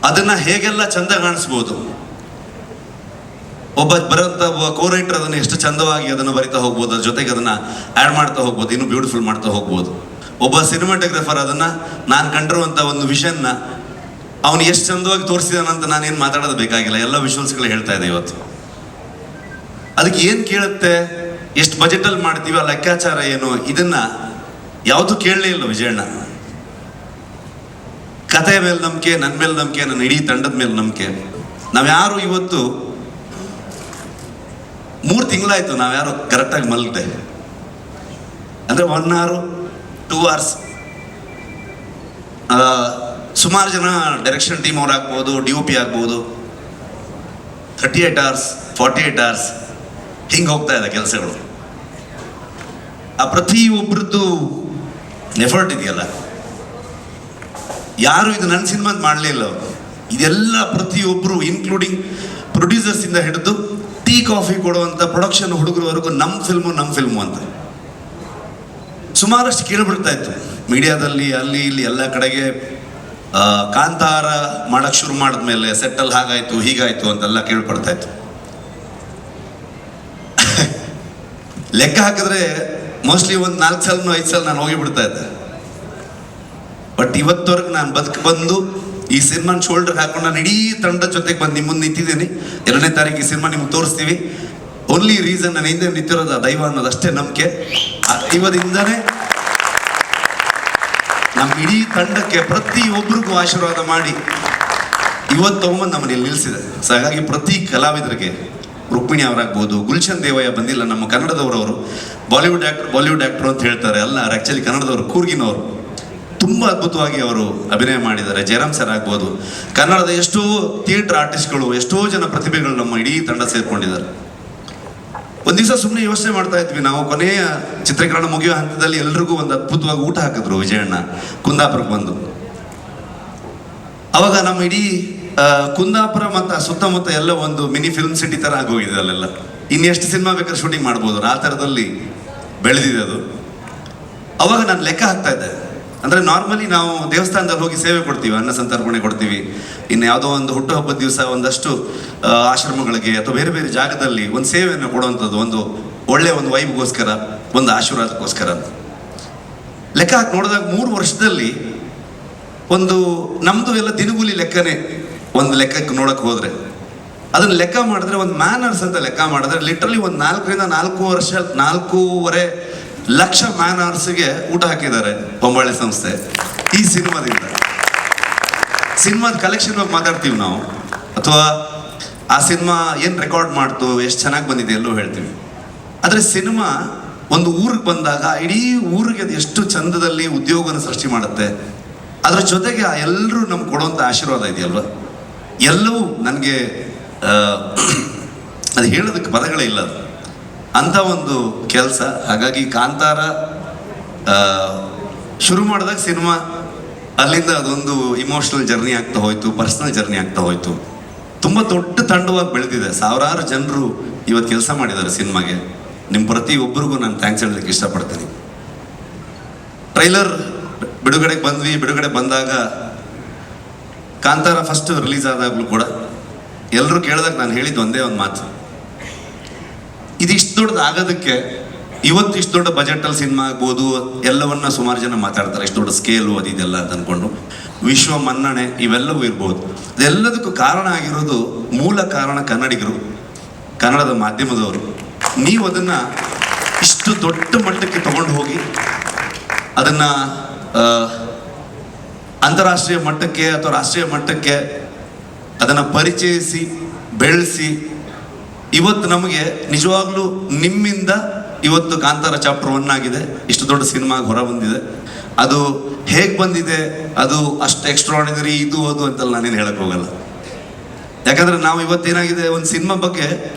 Speaker 9: ಅದನ್ನು ಹೇಗೆಲ್ಲ ಚಂದ ಕಾಣಿಸ್ಬೋದು, ಬರೋಂಥ ಕೋ ರೈಟರ್ ಅದನ್ನು ಎಷ್ಟು ಚಂದವಾಗಿ ಅದನ್ನು ಬರಿತಾ ಹೋಗ್ಬೋದು, ಅದ್ರ ಜೊತೆಗೆ ಅದನ್ನು ಆ್ಯಡ್ ಮಾಡ್ತಾ ಹೋಗ್ಬೋದು, ಇನ್ನೂ ಬ್ಯೂಟಿಫುಲ್ ಮಾಡ್ತಾ ಹೋಗ್ಬೋದು. ಒಬ್ಬ ಸಿನಿಮಾಟೋಗ್ರಫರ್ ಅದನ್ನು ನಾನು ಕಂಡಿರುವಂಥ ಒಂದು ವಿಷನ್ನ ಅವನು ಎಷ್ಟು ಚಂದವಾಗಿ ತೋರಿಸಿದಾನಂತ ನಾನೇನು ಮಾತಾಡೋದು ಬೇಕಾಗಿಲ್ಲ, ಎಲ್ಲ ವಿಷುವಲ್ಸ್ಗಳು ಹೇಳ್ತಾ ಇದೆ ಇವತ್ತು. ಅದಕ್ಕೆ ಏನು ಕೇಳುತ್ತೆ, ಎಷ್ಟು ಬಜೆಟಲ್ಲಿ ಮಾಡ್ತೀವಿ, ಆ ಲೆಕ್ಕಾಚಾರ ಏನು, ಇದನ್ನು ಯಾವುದು ಕೇಳಲೇ ಇಲ್ಲ ವಿಜಯಣ್ಣ. ಕಥೆಯ ಮೇಲೆ ನಂಬಿಕೆ, ನನ್ನ ಮೇಲೆ ನಂಬಿಕೆ, ನನ್ನ ಇಡೀ ತಂಡದ ಮೇಲೆ ನಂಬಿಕೆ. ನಾವ್ಯಾರು ಇವತ್ತು 3 ತಿಂಗಳಾಯ್ತು ನಾವ್ಯಾರು ಕರೆಕ್ಟಾಗಿ ಮಲಗಿದೆ. ಅಂದರೆ 1 hour 2 hours. ಸುಮಾರು ಜನ ಡೈರೆಕ್ಷನ್ ಟೀಮ್ ಅವ್ರು ಆಗ್ಬೋದು, DOP ಆಗ್ಬೋದು, 38 hours 48 hours ಹಿಂಗೆ ಹೋಗ್ತಾ ಇದೆ ಕೆಲಸಗಳು. ಆ ಪ್ರತಿಯೊಬ್ಬರದ್ದು ಎಫರ್ಟ್ ಇದೆಯಲ್ಲ, ಯಾರು ಇದು ನನ್ನ ಸಿನಿಮಾದ ಮಾಡಲೇ ಇಲ್ಲ ಅವರು. ಇದೆಲ್ಲ ಪ್ರತಿಯೊಬ್ಬರು ಇನ್ಕ್ಲೂಡಿಂಗ್ ಪ್ರೊಡ್ಯೂಸರ್ಸಿಂದ ಹಿಡಿದು ಟೀ ಕಾಫಿ ಕೊಡುವಂಥ ಪ್ರೊಡಕ್ಷನ್ ಹುಡುಗರವರೆಗೂ ನಮ್ಮ ಫಿಲ್ಮು ಅಂತ ಸುಮಾರಷ್ಟು ಕೇಳಿಬಿಡ್ತಾ ಇತ್ತು ಮೀಡಿಯಾದಲ್ಲಿ, ಅಲ್ಲಿ ಇಲ್ಲಿ ಎಲ್ಲ ಕಡೆಗೆ. ಕಾಂತಾರ ಮಾಡೋಕ್ಕೆ ಶುರು ಮಾಡಿದ್ಮೇಲೆ ಸೆಟ್ಟಲ್ಲಿ ಹಾಗಾಯಿತು ಹೀಗಾಯಿತು ಅಂತೆಲ್ಲ ಕೇಳ್ಪಡ್ತಾ ಇತ್ತು. ಲೆಕ್ಕ ಹಾಕಿದ್ರೆ ಮೋಸ್ಟ್ಲಿ ಒಂದು 4 ಸಲ 5 ಸಲ ನಾನು ಹೋಗಿಬಿಡ್ತಾ ಇದ್ದೆ. ಬಟ್ ಇವತ್ತವರೆಗೆ ನಾನು ಬಂದು ಈ ಸಿನಿಮಾನ ಶೋಲ್ಡರ್ ಹಾಕೊಂಡು ನಾನು ಇಡೀ ತಂಡದ ಜೊತೆಗೆ ಬಂದು ನಿಮ್ಮ ಮುಂದೆ ನಿಂತಿದ್ದೀನಿ. 2ನೇ ತಾರೀಕು ಈ ಸಿನಿಮಾ ನಿಮ್ಗೆ ತೋರಿಸ್ತೀವಿ. ಓನ್ಲಿ ರೀಸನ್ ನಾನು ಹಿಂದೆ ನಿಂತಿರೋದು ದೈವ ಅನ್ನೋದಷ್ಟೇ ನಂಬಿಕೆ. ಆ ದೈವದಿಂದನೇ ನಮ್ಮ ಇಡೀ ತಂಡಕ್ಕೆ ಪ್ರತಿಯೊಬ್ಬರಿಗೂ ಆಶೀರ್ವಾದ ಮಾಡಿ ಇವತ್ತು ತಗೊಂಬಂದು ನಮ್ಮಲ್ಲಿ ನಿಲ್ಲಿಸಿದೆ. ಸೊ ಹಾಗಾಗಿ ಪ್ರತಿ ಕಲಾವಿದರಿಗೆ, ರುಕ್ಮಿಣಿ ಅವರಾಗ್ಬೋದು, ಗುಲ್ಶನ್ ದೇವಯ್ಯ ಬಂದಿಲ್ಲ, ನಮ್ಮ ಕನ್ನಡದವರು, ಬಾಲಿವುಡ್ ಆ್ಯಕ್ಟ್ರು ಅಂತ ಹೇಳ್ತಾರೆ, ಅಲ್ಲ ಆ್ಯಕ್ಚುಲಿ ಕನ್ನಡದವರು, ಕೂರ್ಗಿನವರು. ತುಂಬ ಅದ್ಭುತವಾಗಿ ಅವರು ಅಭಿನಯ ಮಾಡಿದ್ದಾರೆ. ಜಯರಾಮ್ ಸರ್ ಆಗ್ಬೋದು, ಕನ್ನಡದ ಎಷ್ಟೋ ಥಿಯೇಟರ್ ಆರ್ಟಿಸ್ಟ್ಗಳು, ಎಷ್ಟೋ ಜನ ಪ್ರತಿಭೆಗಳು ನಮ್ಮ ಇಡೀ ತಂಡ ಸೇರ್ಕೊಂಡಿದ್ದಾರೆ. ಒಂದು ದಿವಸ ಸುಮ್ಮನೆ ಯೋಚನೆ ಮಾಡ್ತಾ ಇದ್ವಿ ನಾವು, ಕೊನೆಯ ಚಿತ್ರೀಕರಣ ಮುಗಿಯೋ ಹಂತದಲ್ಲಿ ಎಲ್ರಿಗೂ ಒಂದು ಅದ್ಭುತವಾಗಿ ಊಟ ಹಾಕಿದ್ರು ವಿಜಯಣ್ಣ ಕುಂದಾಪುರಕ್ಕೆ ಬಂದು. ಅವಾಗ ನಮ್ಮ ಇಡೀ ಕುಂದಾಪುರ ಮತ್ತು ಸುತ್ತಮುತ್ತ ಎಲ್ಲ ಒಂದು ಮಿನಿ ಫಿಲ್ಮ್ ಸಿಟಿ ಥರ ಆಗೋಗಿದೆ. ಅಲ್ಲೆಲ್ಲ ಇನ್ನೆಷ್ಟು ಸಿನಿಮಾ ಬೇಕಾದ್ರೆ ಶೂಟಿಂಗ್ ಮಾಡ್ಬೋದು, ಆ ಥರದಲ್ಲಿ ಬೆಳೆದಿದೆ ಅದು. ಅವಾಗ ನಾನು ಲೆಕ್ಕ ಹಾಕ್ತಾ ಇದ್ದೆ. ಅಂದರೆ ನಾರ್ಮಲಿ ನಾವು ದೇವಸ್ಥಾನದಲ್ಲಿ ಹೋಗಿ ಸೇವೆ ಕೊಡ್ತೀವಿ, ಅನ್ನ ಸಂತರ್ಪಣೆ ಕೊಡ್ತೀವಿ, ಇನ್ನು ಯಾವುದೋ ಒಂದು ಹುಟ್ಟುಹಬ್ಬದ ದಿವಸ ಒಂದಷ್ಟು ಆಶ್ರಮಗಳಿಗೆ ಅಥವಾ ಬೇರೆ ಬೇರೆ ಜಾಗದಲ್ಲಿ ಒಂದು ಸೇವೆಯನ್ನು ಕೊಡುವಂಥದ್ದು, ಒಂದು ಒಳ್ಳೆಯ ಒಂದು ವೈಬ್ಗೋಸ್ಕರ, ಒಂದು ಆಶೀರ್ವಾದಕ್ಕೋಸ್ಕರ ಅಂತ. ಲೆಕ್ಕ ಹಾಕಿ ನೋಡಿದಾಗ 3 ವರ್ಷದಲ್ಲಿ ಒಂದು ನಮ್ಮದು ಎಲ್ಲ ದಿನಗೂಲಿ ಲೆಕ್ಕನೇ. ಒಂದು ಲೆಕ್ಕಕ್ಕೆ ನೋಡೋಕೆ ಹೋದರೆ ಅದನ್ನು ಲೆಕ್ಕ ಮಾಡಿದ್ರೆ, ಒಂದು ಮ್ಯಾನರ್ಸ್ ಅಂತ ಲೆಕ್ಕ ಮಾಡಿದ್ರೆ ಲಿಟ್ರಲಿ ಒಂದು 4ರಿಂದ 4.5 ಲಕ್ಷ ಮ್ಯಾನರ್ಸ್ಗೆ ಊಟ ಹಾಕಿದ್ದಾರೆ ಹೊಂಬಾಳೆ ಸಂಸ್ಥೆ ಈ ಸಿನಿಮಾದಿಂದ. ಸಿನಿಮಾದ ಕಲೆಕ್ಷನ್ ಬಗ್ಗೆ ಮಾತಾಡ್ತೀವಿ ನಾವು, ಅಥವಾ ಆ ಸಿನಿಮಾ ಏನು ರೆಕಾರ್ಡ್ ಮಾಡ್ತು, ಎಷ್ಟು ಚೆನ್ನಾಗಿ ಬಂದಿದೆ ಎಲ್ಲೂ ಹೇಳ್ತೀವಿ. ಆದರೆ ಸಿನಿಮಾ ಒಂದು ಊರಿಗೆ ಬಂದಾಗ ಇಡೀ ಊರಿಗೆ ಅದು ಎಷ್ಟು ಚಂದದಲ್ಲಿ ಉದ್ಯೋಗನ ಸೃಷ್ಟಿ ಮಾಡುತ್ತೆ. ಅದ್ರ ಜೊತೆಗೆ ಆ ಎಲ್ಲರೂ ನಮ್ಗೆ ಕೊಡುವಂಥ ಆಶೀರ್ವಾದ ಇದೆಯಲ್ವ, ಎಲ್ಲವೂ ನನಗೆ ಅದು ಹೇಳೋದಕ್ಕೆ ಪದಗಳೇ ಇಲ್ಲ. ಅದು ಅಂಥ ಒಂದು ಕೆಲಸ. ಹಾಗಾಗಿ ಕಾಂತಾರ ಶುರು ಮಾಡಿದಾಗ ಸಿನಿಮಾ ಅಲ್ಲಿಂದ ಅದೊಂದು ಇಮೋಷ್ನಲ್ ಜರ್ನಿ ಆಗ್ತಾ ಹೋಯ್ತು, ಪರ್ಸ್ನಲ್ ಜರ್ನಿ ಆಗ್ತಾ ಹೋಯ್ತು. ತುಂಬ ದೊಡ್ಡ ತಂಡವಾಗಿ ಬೆಳೆದಿದೆ. ಸಾವಿರಾರು ಜನರು ಇವತ್ತು ಕೆಲಸ ಮಾಡಿದ್ದಾರೆ ಸಿನಿಮಾಗೆ. ನಿಮ್ಮ ಪ್ರತಿಯೊಬ್ಬರಿಗೂ ನಾನು ಥ್ಯಾಂಕ್ಸ್ ಹೇಳೋದಕ್ಕೆ ಇಷ್ಟಪಡ್ತೀನಿ. ಟ್ರೈಲರ್ ಬಿಡುಗಡೆಗೆ ಬಂದ್ವಿ. ಬಿಡುಗಡೆ ಬಂದಾಗ ಕಾಂತಾರ ಫಸ್ಟ್ ರಿಲೀಸ್ ಆದಾಗಲೂ ಕೂಡ ಎಲ್ಲರೂ ಕೇಳಿದಾಗ ನಾನು ಹೇಳಿದ್ದು ಒಂದೇ ಒಂದು ಮಾತು, ಇದು ಇಷ್ಟು ದೊಡ್ಡದು ಆಗೋದಕ್ಕೆ ಇವತ್ತು ಇಷ್ಟು ದೊಡ್ಡ ಬಜೆಟಲ್ಲಿ ಸಿನಿಮಾ ಆಗ್ಬೋದು, ಎಲ್ಲವನ್ನ ಸುಮಾರು ಜನ ಮಾತಾಡ್ತಾರೆ, ಇಷ್ಟು ದೊಡ್ಡ ಸ್ಕೇಲು ಅದಿದೆಲ್ಲ ಅಂತ ಅಂದ್ಕೊಂಡು, ವಿಶ್ವ ಮನ್ನಣೆ ಇವೆಲ್ಲವೂ ಇರ್ಬೋದು. ಇದೆಲ್ಲದಕ್ಕೂ ಕಾರಣ ಆಗಿರೋದು, ಮೂಲ ಕಾರಣ ಕನ್ನಡಿಗರು, ಕನ್ನಡದ ಮಾಧ್ಯಮದವರು. ನೀವು ಅದನ್ನು ಇಷ್ಟು ದೊಡ್ಡ ಮಟ್ಟಕ್ಕೆ ತಗೊಂಡು ಹೋಗಿ ಅದನ್ನು ಅಂತಾರಾಷ್ಟ್ರೀಯ ಮಟ್ಟಕ್ಕೆ ಅಥವಾ ರಾಷ್ಟ್ರೀಯ ಮಟ್ಟಕ್ಕೆ ಅದನ್ನು ಪರಿಚಯಿಸಿ ಬೆಳೆಸಿ ಇವತ್ತು ನಮಗೆ ನಿಜವಾಗ್ಲೂ ನಿಮ್ಮಿಂದ ಇವತ್ತು ಕಾಂತಾರ ಚಾಪ್ಟರ್ 1 ಆಗಿದೆ, ಇಷ್ಟು ದೊಡ್ಡ ಸಿನಿಮಾಗೆ ಹೊರ ಬಂದಿದೆ. ಅದು ಹೇಗೆ ಬಂದಿದೆ, ಅದು ಅಷ್ಟು ಎಕ್ಸ್ಟ್ರಾರ್ಡಿನರಿ ಇದು ಅದು ಅಂತೆಲ್ಲ ನಾನೇನು ಹೇಳಕ್ಕೆ ಹೋಗಲ್ಲ. ಯಾಕಂದರೆ ನಾವು ಇವತ್ತೇನಾಗಿದೆ, ಒಂದು ಸಿನಿಮಾ ಬಗ್ಗೆ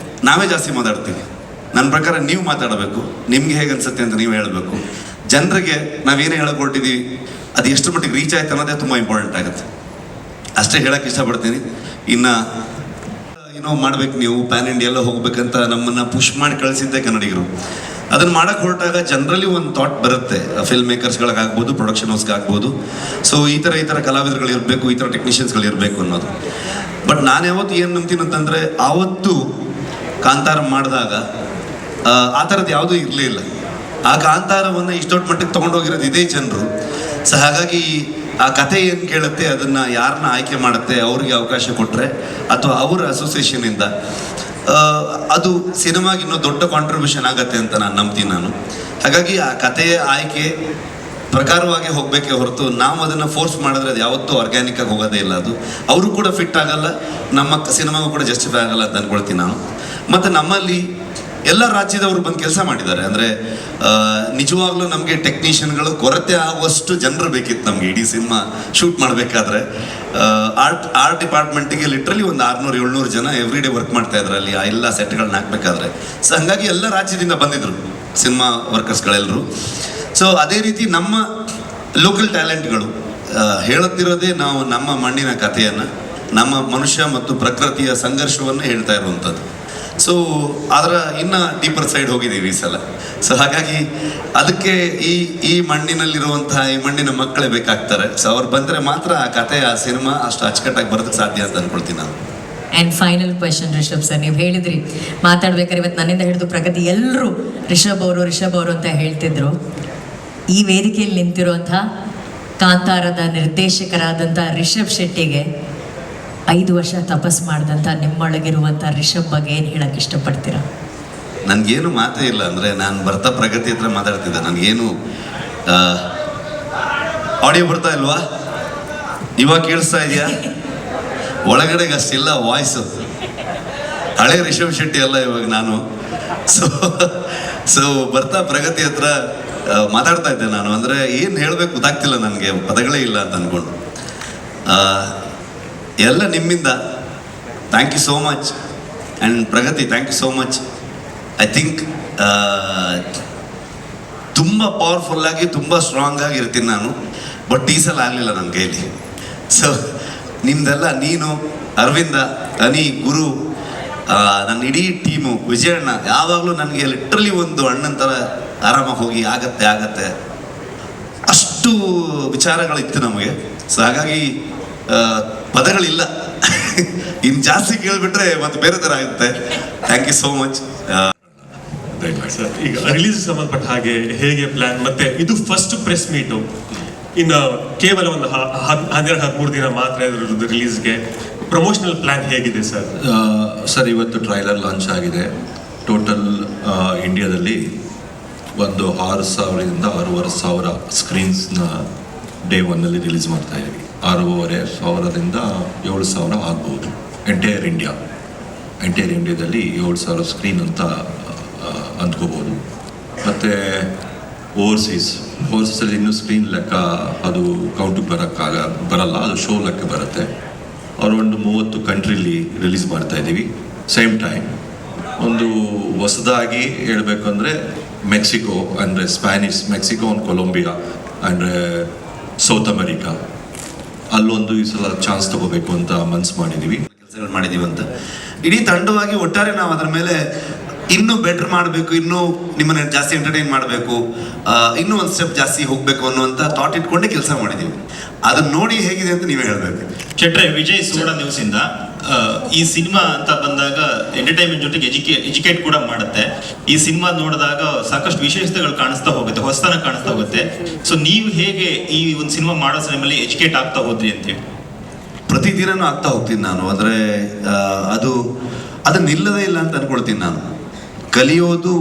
Speaker 9: ನಾವೇ ಜಾಸ್ತಿ ಮಾತಾಡ್ತೀವಿ. ನನ್ನ ಪ್ರಕಾರ ನೀವು ಮಾತಾಡಬೇಕು, ನಿಮ್ಗೆ ಹೇಗೆ ಅನ್ಸುತ್ತೆ ಅಂತ ನೀವು ಹೇಳಬೇಕು. ಜನರಿಗೆ ನಾವೇನೇ ಹೇಳಕ್ಕೆ ಹೊರಟಿದ್ದೀವಿ ಅದು ಎಷ್ಟು ಮಟ್ಟಿಗೆ ರೀಚ್ ಆಯ್ತು ಅನ್ನೋದೇ ತುಂಬ ಇಂಪಾರ್ಟೆಂಟ್ ಆಗುತ್ತೆ. ಅಷ್ಟೇ ಹೇಳಕ್ಕೆ ಇಷ್ಟಪಡ್ತೀನಿ. ಇನ್ನು ಏನೋ ಮಾಡ್ಬೇಕು, ನೀವು ಪ್ಯಾನ್ ಇಂಡಿಯಾ ಎಲ್ಲ ಹೋಗ್ಬೇಕಂತ ನಮ್ಮನ್ನು ಪುಷ್ ಮಾಡಿ ಕಳಿಸಿದ್ದೆ ಕನ್ನಡಿಗರು. ಅದನ್ನು ಮಾಡೋಕ್ಕೆ ಹೊರಟಾಗ ಜನರಲಿ ಒಂದು ಥಾಟ್ ಬರುತ್ತೆ, ಫಿಲ್ಮ್ ಮೇಕರ್ಸ್ಗಳಿಗಾಗ್ಬೋದು, ಪ್ರೊಡಕ್ಷನ್ ಹೌಸ್ಗಾಗ್ಬೋದು. ಸೊ ಈ ಥರ ಕಲಾವಿದರುಗಳಿರಬೇಕು, ಈ ಥರ ಟೆಕ್ನಿಷಿಯನ್ಸ್ಗಳಿರಬೇಕು ಅನ್ನೋದು. ಬಟ್ ನಾನು ಯಾವತ್ತು ಏನು ನಂಬ್ತೀನಿ ಅಂತಂದರೆ, ಆವತ್ತು ಕಾಂತಾರ ಮಾಡಿದಾಗ ಆ ಥರದ್ದು ಯಾವುದೂ ಇರಲೇ ಇಲ್ಲ. ಆ ಕಾಂತಾರವನ್ನು ಇಷ್ಟು ದೊಡ್ಡ ಮಟ್ಟಕ್ಕೆ ತೊಗೊಂಡೋಗಿರೋದು ಇದೇ ಜನರು. ಸೊ ಹಾಗಾಗಿ ಆ ಕಥೆ ಏನು ಕೇಳುತ್ತೆ, ಅದನ್ನು ಯಾರನ್ನ ಆಯ್ಕೆ ಮಾಡುತ್ತೆ, ಅವ್ರಿಗೆ ಅವಕಾಶ ಕೊಟ್ಟರೆ ಅಥವಾ ಅವರ ಅಸೋಸಿಯೇಷನಿಂದ ಅದು ಸಿನಿಮಾಗೆ ಇನ್ನೂ ದೊಡ್ಡ ಕಾಂಟ್ರಿಬ್ಯೂಷನ್ ಆಗುತ್ತೆ ಅಂತ ನಾನು ನಂಬ್ತೀನಿ ನಾನು. ಹಾಗಾಗಿ ಆ ಕಥೆಯ ಆಯ್ಕೆ ಪ್ರಕಾರವಾಗಿ ಹೋಗಬೇಕೇ ಹೊರತು ನಾವು ಅದನ್ನು ಫೋರ್ಸ್ ಮಾಡಿದ್ರೆ ಅದು ಯಾವತ್ತೂ ಆರ್ಗ್ಯಾನಿಕ್ ಆಗಿ ಹೋಗೋದೇ ಇಲ್ಲ. ಅದು ಅವರು ಕೂಡ ಫಿಟ್ ಆಗಲ್ಲ, ನಮ್ಮ ಸಿನಿಮಾಗೂ ಕೂಡ ಜಸ್ಟಿಫೈ ಆಗಲ್ಲ ಅಂತ ಅಂದ್ಕೊಳ್ತೀನಿ ನಾನು. ಮತ್ತು ನಮ್ಮಲ್ಲಿ ಎಲ್ಲ ರಾಜ್ಯದವರು ಬಂದು ಕೆಲಸ ಮಾಡಿದ್ದಾರೆ. ಅಂದರೆ ನಿಜವಾಗ್ಲೂ ನಮಗೆ ಟೆಕ್ನಿಷಿಯನ್ಗಳು ಕೊರತೆ ಆಗುವಷ್ಟು ಜನರು ಬೇಕಿತ್ತು ನಮಗೆ ಇಡೀ ಸಿನಿಮಾ ಶೂಟ್ ಮಾಡಬೇಕಾದ್ರೆ. ಆರ್ಟ್ ಡಿಪಾರ್ಟ್ಮೆಂಟಿಗೆ ಲಿಟ್ರಲಿ ಒಂದು 600-700 ಜನ ಎವ್ರಿ ಡೇ ವರ್ಕ್ ಮಾಡ್ತಾ ಇದ್ರು ಅಲ್ಲಿ ಆ ಎಲ್ಲ ಸೆಟ್ಗಳನ್ನ ಹಾಕಬೇಕಾದ್ರೆ. ಸೊ ಹಾಗಾಗಿ ಎಲ್ಲ ರಾಜ್ಯದಿಂದ ಬಂದಿದ್ರು ಸಿನಿಮಾ ವರ್ಕರ್ಸ್ಗಳೆಲ್ಲರೂ. ಸೊ ಅದೇ ರೀತಿ ನಮ್ಮ ಲೋಕಲ್ ಟ್ಯಾಲೆಂಟ್ಗಳು ಹೇಳುತ್ತಿರೋದೇ ನಾವು ನಮ್ಮ ಮಣ್ಣಿನ ಕಥೆಯನ್ನು, ನಮ್ಮ ಮನುಷ್ಯ ಮತ್ತು ಪ್ರಕೃತಿಯ ಸಂಘರ್ಷವನ್ನು ಹೇಳ್ತಾ ಇರುವಂಥದ್ದು. ಸೊ ಅದರ ಇನ್ನು ಡೀಪರ್ ಸೈಡ್ ಹೋಗಿದ್ದೀವಿ ಈ ಸಲ. ಸೊ ಹಾಗಾಗಿ ಅದಕ್ಕೆ ಈ ಮಣ್ಣಿನಲ್ಲಿರುವಂತಹ ಈ ಮಣ್ಣಿನ ಮಕ್ಕಳೇ ಬೇಕಾಗ್ತಾರೆ. ಸೊ ಅವ್ರು ಬಂದರೆ ಮಾತ್ರ ಆ ಕತೆ, ಆ ಸಿನಿಮಾ ಅಷ್ಟು ಅಚ್ಚುಕಟ್ಟಾಗಿ ಬರೋದಕ್ಕೆ ಸಾಧ್ಯ ಅಂತ ಅಂದ್ಕೊಳ್ತೀನಿ ನಾನು.
Speaker 4: And final question Rishab sir, ನೀವು ಹೇಳಿದ್ರಿ ಮಾತಾಡ್ಬೇಕಾದ್ರೆ ಇವತ್ತು ನನ್ನಿಂದ ಹಿಡಿದು ಪ್ರಗತಿ ಎಲ್ಲರೂ ರಿಷಬ್ ಅವರು ಅಂತ ಹೇಳ್ತಿದ್ರು. ಈ ವೇದಿಕೆಯಲ್ಲಿ ನಿಂತಿರುವಂಥ ಕಾಂತಾರದ ನಿರ್ದೇಶಕರಾದಂಥ ರಿಷಬ್ ಶೆಟ್ಟಿಗೆ 5 ವರ್ಷ ತಪಸ್ ಮಾಡಿದಂಥ ನಿಮ್ಮೊಳಗಿರುವಂಥ ರಿಷಬ್ ಬಗ್ಗೆ ಏನು ಹೇಳಕ್ಕೆ ಇಷ್ಟಪಡ್ತೀರಾ?
Speaker 9: ನನಗೇನು ಮಾತೇ ಇಲ್ಲ. ಅಂದರೆ ನಾನು ಬರ್ತಾ ಪ್ರಗತಿ ಹತ್ರ ಮಾತಾಡ್ತಿದ್ದೆ, ನನಗೇನು ಆಡಿಯೋ ಬರ್ತಾ ಇಲ್ವಾ? ಇವಾಗ ಕೇಳಿಸ್ತಾ ಇದೆಯಾ? ಒಳಗಡೆಗೆ ಅಷ್ಟಿಲ್ಲ ವಾಯ್ಸು. ಹಳೆ ರಿಷಬ್ ಶೆಟ್ಟಿ ಅಲ್ಲ ಇವಾಗ ನಾನು. ಸೊ ಬರ್ತಾ ಪ್ರಗತಿ ಹತ್ರ ಮಾತಾಡ್ತಾ ಇದ್ದೆ ನಾನು. ಅಂದರೆ ಏನು ಹೇಳಬೇಕು ಗೊತ್ತಾಗ್ತಿಲ್ಲ ನನಗೆ, ಪದಗಳೇ ಇಲ್ಲ ಅಂತ ಅಂದ್ಕೊಂಡು. ಎಲ್ಲ ನಿಮ್ಮಿಂದ thank you so much. And Pragati thank you so much. I think ತುಂಬ ಪವರ್ಫುಲ್ಲಾಗಿ ತುಂಬ ಸ್ಟ್ರಾಂಗಾಗಿ ಇರ್ತೀನಿ ನಾನು. ಬಟ್ ಈ ಸಲ ಆಗಲಿಲ್ಲ ನನ್ನ ಕೈಲಿ. ಸೊ ನಿಮ್ದೆಲ್ಲ, ನೀನು, ಅರವಿಂದ, ಅನಿ, ಗುರು, ನನ್ನ ಇಡೀ ಟೀಮು, ವಿಜಯಣ್ಣ, ಯಾವಾಗಲೂ ನನಗೆ ಲಿಟ್ರಲಿ ಒಂದು ಅಣ್ಣನ ಥರ ಆರಾಮಾಗಿ ಹೋಗಿ ಆಗತ್ತೆ ಅಷ್ಟು ವಿಚಾರಗಳಿತ್ತು ನಮಗೆ. ಸೊ ಹಾಗಾಗಿ ಪದಗಳಿಲ್ಲ. ಇನ್ನು ಜಾಸ್ತಿ ಕೇಳಿಬಿಟ್ರೆ ಮತ್ತೆ ಬೇರೆ ಥರ ಆಗುತ್ತೆ. Thank you so much.
Speaker 11: Sir, ಈಗ ರಿಲೀಸ್ ಸಂಬಂಧಪಟ್ಟ ಹಾಗೆ ಹೇಗೆ ಪ್ಲಾನ್, ಮತ್ತೆ ಇದು ಫಸ್ಟ್ ಪ್ರೆಸ್ ಮೀಟು, ಇನ್ನು ಕೇವಲ ಒಂದು 12-13 ದಿನ ಮಾತ್ರ ಇರೋದು ರಿಲೀಸ್ಗೆ. ಪ್ರಮೋಷನಲ್ ಪ್ಲಾನ್ ಹೇಗಿದೆ ಸರ್?
Speaker 12: ಸರ್, ಇವತ್ತು ಟ್ರೈಲರ್ ಲಾಂಚ್ ಆಗಿದೆ. ಟೋಟಲ್ ಇಂಡಿಯಾದಲ್ಲಿ ಒಂದು 6,000ರಿಂದ 6,500 ಸ್ಕ್ರೀನ್ಸ್ನ ಡೇ 1ನಲ್ಲಿ ರಿಲೀಸ್ ಮಾಡ್ತಾ ಇದ್ದೀವಿ. 6,500ರಿಂದ 7,000 ಆಗ್ಬೋದು ಎಂಟೈರ್ ಇಂಡಿಯಾದಲ್ಲಿ 7,000 ಸ್ಕ್ರೀನ್ ಅಂತ ಅಂದ್ಕೋಬೋದು. ಮತ್ತು ಓವರ್ಸೀಸಲ್ಲಿ ಇನ್ನೂ ಸ್ಕ್ರೀನ್ ಲೆಕ್ಕ ಅದು ಕೌಂಟಿಗೆ ಬರಲ್ಲ, ಅದು ಶೋ ಲೆಕ್ಕ ಬರುತ್ತೆ. ಅವರು ಒಂದು 30 ಕಂಟ್ರಿಲಿ ರಿಲೀಸ್ ಮಾಡ್ತಾಯಿದ್ದೀವಿ. ಸೇಮ್ ಟೈಮ್ ಒಂದು ಹೊಸದಾಗಿ ಹೇಳಬೇಕು ಅಂದರೆ ಮೆಕ್ಸಿಕೋ ಅಂದರೆ ಮೆಕ್ಸಿಕೋ ಆ್ಯಂಡ್ ಕೊಲಂಬಿಯಾ ಅಂದರೆ ಸೌತ್ ಅಮೆರಿಕಾ ಅಲ್ಲೊಂದು ಈ ಸಲ ಚಾನ್ಸ್ ತಗೋಬೇಕು ಅಂತ ಮನ್ಸು ಮಾಡಿದ್ದೀವಿ,
Speaker 9: ಕೆಲಸಗಳು ಮಾಡಿದ್ದೀವಿ ಅಂತ. ಇಡೀ ತಂಡವಾಗಿ ಒಟ್ಟಾರೆ ನಾವು ಅದ್ರ ಮೇಲೆ ಇನ್ನೂ ಬೆಟರ್ ಮಾಡಬೇಕು, ಇನ್ನೂ ನಿಮ್ಮನ್ನು ಜಾಸ್ತಿ ಎಂಟರ್ಟೈನ್ ಮಾಡಬೇಕು, ಇನ್ನೂ ಒಂದು ಸ್ಟೆಪ್ ಜಾಸ್ತಿ ಹೋಗಬೇಕು ಅನ್ನುವಂಥ ಥಾಟ್ ಇಟ್ಕೊಂಡೇ ಕೆಲಸ ಮಾಡಿದ್ದೀವಿ. ಅದನ್ನ ನೋಡಿ ಹೇಗಿದೆ ಅಂತ ನೀವೇ ಹೇಳಬೇಕು.
Speaker 13: ಶೆಟ್ರೆ, ವಿಜಯ್ ಸುವರ್ಣ ನ್ಯೂಸಿಂದ ಈ ಸಿನಿಮಾ ಅಂತ ಬಂದಾಗ ಎಂಟರ್ಟೈನ್ಮೆಂಟ್ ಜೊತೆಗೆ ಎಜುಕೇಟ್ ಕೂಡ ಮಾಡುತ್ತೆ. ಈ ಸಿನಿಮಾ ನೋಡಿದಾಗ ಸಾಕಷ್ಟು ವಿಶೇಷತೆಗಳು ಕಾಣಿಸ್ತಾ ಹೋಗುತ್ತೆ, ಹೊಸತನ ಕಾಣಿಸ್ತಾ ಹೋಗುತ್ತೆ. ಸೊ ನೀವು ಹೇಗೆ ಈ ಒಂದು ಸಿನಿಮಾ ಮಾಡೋ ಸಮಯದಲ್ಲಿ ಎಜುಕೇಟ್ ಆಗ್ತಾ ಹೋದ್ರಿ ಅಂತೇಳಿ?
Speaker 9: ಪ್ರತಿದಿನನೂ ಆಗ್ತಾ ಹೋಗ್ತೀನಿ ನಾನು. ಅಂದರೆ ಅದು ನಿಲ್ಲದೇ ಇಲ್ಲ ಅಂತ ಅನ್ಕೊಳ್ತೀನಿ ನಾನು. ಕಲಿಯೋದು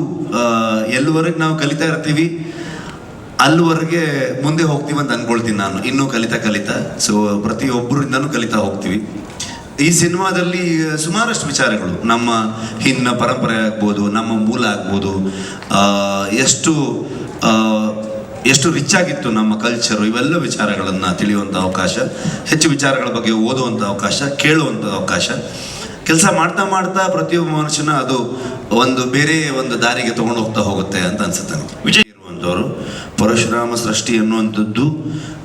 Speaker 9: ಎಲ್ಲಿವರೆಗೆ ನಾವು ಕಲಿತಾ ಇರ್ತೀವಿ ಅಲ್ಲಿವರೆಗೆ ಮುಂದೆ ಹೋಗ್ತೀವಿ ಅಂತ ಅನ್ಕೊಳ್ತೀನಿ ನಾನು. ಇನ್ನೂ ಕಲಿತಾ ಸೊ ಪ್ರತಿಯೊಬ್ಬರಿಂದನೂ ಕಲಿತಾ ಹೋಗ್ತೀವಿ. ಈ ಸಿನಿಮಾದಲ್ಲಿ ಸುಮಾರಷ್ಟು ವಿಚಾರಗಳು, ನಮ್ಮ ಹಿಂದಿನ ಪರಂಪರೆ ಆಗ್ಬೋದು, ನಮ್ಮ ಮೂಲ ಆಗ್ಬೋದು, ಎಷ್ಟು ರಿಚ್ ಆಗಿತ್ತು ನಮ್ಮ ಕಲ್ಚರು, ಇವೆಲ್ಲ ವಿಚಾರಗಳನ್ನು ತಿಳಿಯುವಂಥ ಅವಕಾಶ, ಹೆಚ್ಚು ವಿಚಾರಗಳ ಬಗ್ಗೆ ಓದುವಂಥ ಅವಕಾಶ, ಕೇಳುವಂಥ ಅವಕಾಶ. ಕೆಲಸ ಮಾಡ್ತಾ ಪ್ರತಿಯೊಬ್ಬ ಮನುಷ್ಯನ ಅದು ಬೇರೆ ಒಂದು ದಾರಿಗೆ ತೊಗೊಂಡು ಹೋಗುತ್ತೆ ಅಂತ ಅನ್ಸುತ್ತೆ. ವಿಜಯ್ ಇರುವಂಥವ್ರು ಪರಶುರಾಮ ಸೃಷ್ಟಿ ಅನ್ನುವಂಥದ್ದು